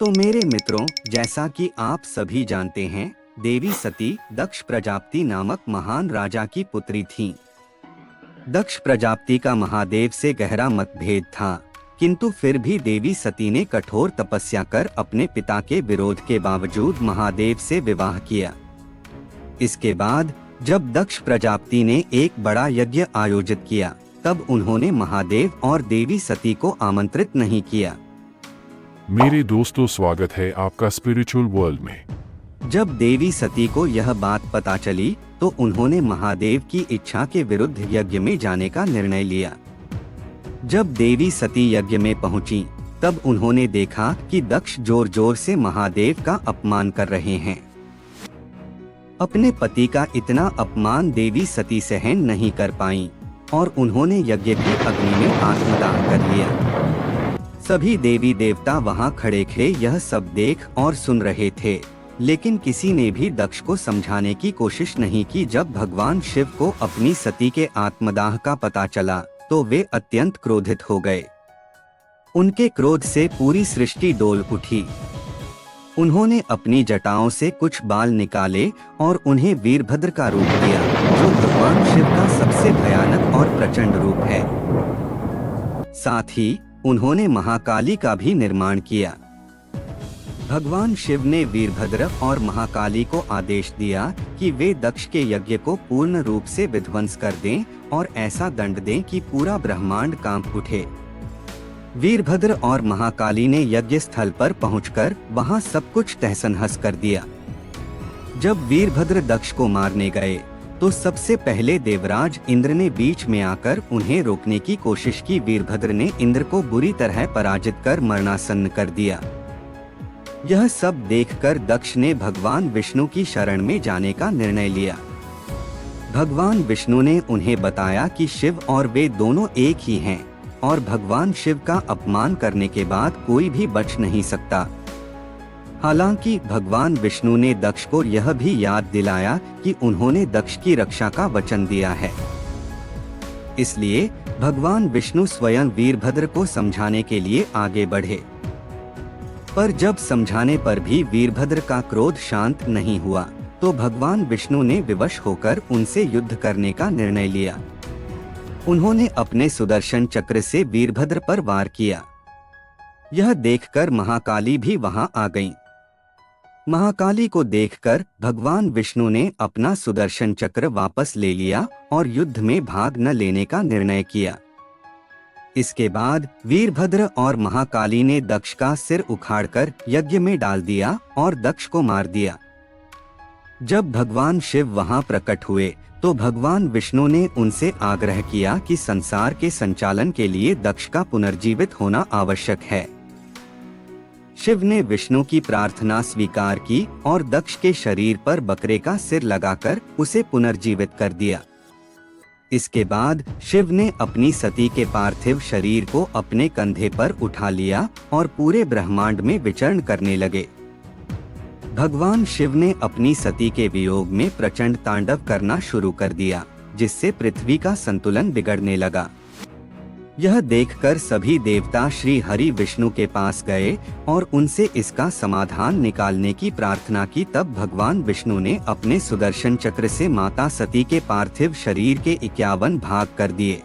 तो मेरे मित्रों, जैसा कि आप सभी जानते हैं, देवी सती दक्ष प्रजापति नामक महान राजा की पुत्री थीं। दक्ष प्रजापति का महादेव से गहरा मतभेद था, किंतु फिर भी देवी सती ने कठोर तपस्या कर अपने पिता के विरोध के बावजूद महादेव से विवाह किया। इसके बाद जब दक्ष प्रजापति ने एक बड़ा यज्ञ आयोजित किया, तब उन्होंने महादेव और देवी सती को आमंत्रित नहीं किया। मेरे दोस्तों, स्वागत है आपका स्पिरिचुअल वर्ल्ड में। जब देवी सती को यह बात पता चली तो उन्होंने महादेव की इच्छा के विरुद्ध यज्ञ में जाने का निर्णय लिया। जब देवी सती यज्ञ में पहुंची, तब उन्होंने देखा कि दक्ष जोर जोर से महादेव का अपमान कर रहे हैं। अपने पति का इतना अपमान देवी सती सहन नहीं कर पाईं और उन्होंने यज्ञ की अग्नि में आत्मदान कर लिया। सभी देवी देवता वहां खड़े खड़े यह सब देख और सुन रहे थे, लेकिन किसी ने भी दक्ष को समझाने की कोशिश नहीं की। जब भगवान शिव को अपनी सती के आत्मदाह का पता चला तो वे अत्यंत क्रोधित हो गए। उनके क्रोध से पूरी सृष्टि डोल उठी। उन्होंने अपनी जटाओं से कुछ बाल निकाले और उन्हें वीरभद्र का रूप दिया, जो भगवान शिव का सबसे भयानक और प्रचंड रूप है। साथ ही उन्होंने महाकाली का भी निर्माण किया। भगवान शिव ने वीरभद्र और महाकाली को आदेश दिया कि वे दक्ष के यज्ञ को पूर्ण रूप से विध्वंस कर दें और ऐसा दंड दें कि पूरा ब्रह्मांड कांप उठे। वीरभद्र और महाकाली ने यज्ञ स्थल पर पहुंचकर वहां सब कुछ तहस-नहस कर दिया। जब वीरभद्र दक्ष को मारने गए तो सबसे पहले देवराज इंद्र ने बीच में आकर उन्हें रोकने की कोशिश की। वीरभद्र ने इंद्र को बुरी तरह पराजित कर मरणासन्न कर दिया। यह सब देखकर दक्ष ने भगवान विष्णु की शरण में जाने का निर्णय लिया। भगवान विष्णु ने उन्हें बताया कि शिव और वे दोनों एक ही हैं और भगवान शिव का अपमान करने के बाद कोई भी बच नहीं सकता। हालांकि भगवान विष्णु ने दक्ष को यह भी याद दिलाया कि उन्होंने दक्ष की रक्षा का वचन दिया है। इसलिए भगवान विष्णु स्वयं वीरभद्र को समझाने के लिए आगे बढ़े। पर जब समझाने पर भी वीरभद्र का क्रोध शांत नहीं हुआ, तो भगवान विष्णु ने विवश होकर उनसे युद्ध करने का निर्णय लिया। उन्होंने अपने सुदर्शन चक्र से वीरभद्र पर वार किया। यह देखकर महाकाली भी वहां आ गईं। महाकाली को देखकर भगवान विष्णु ने अपना सुदर्शन चक्र वापस ले लिया और युद्ध में भाग न लेने का निर्णय किया। इसके बाद वीरभद्र और महाकाली ने दक्ष का सिर उखाड़कर यज्ञ में डाल दिया और दक्ष को मार दिया। जब भगवान शिव वहां प्रकट हुए तो भगवान विष्णु ने उनसे आग्रह किया कि संसार के संचालन के लिए दक्ष का पुनर्जीवित होना आवश्यक है। शिव ने विष्णु की प्रार्थना स्वीकार की और दक्ष के शरीर पर बकरे का सिर लगाकर उसे पुनर्जीवित कर दिया। इसके बाद शिव ने अपनी सती के पार्थिव शरीर को अपने कंधे पर उठा लिया और पूरे ब्रह्मांड में विचरण करने लगे। भगवान शिव ने अपनी सती के वियोग में प्रचंड तांडव करना शुरू कर दिया, जिससे पृथ्वी का संतुलन बिगड़ने लगा। यह देखकर सभी देवता श्री हरि विष्णु के पास गए और उनसे इसका समाधान निकालने की प्रार्थना की। तब भगवान विष्णु ने अपने सुदर्शन चक्र से माता सती के पार्थिव शरीर के 51 भाग कर दिए।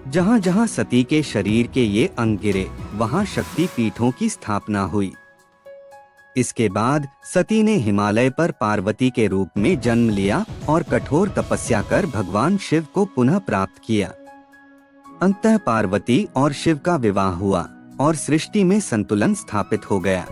जहां जहां सती के शरीर के ये अंग गिरे, वहां शक्ति पीठों की स्थापना हुई। इसके बाद सती ने हिमालय पर पार्वती के रूप में जन्म लिया और कठोर तपस्या कर भगवान शिव को पुनः प्राप्त किया। अंततः पार्वती और शिव का विवाह हुआ और सृष्टि में संतुलन स्थापित हो गया।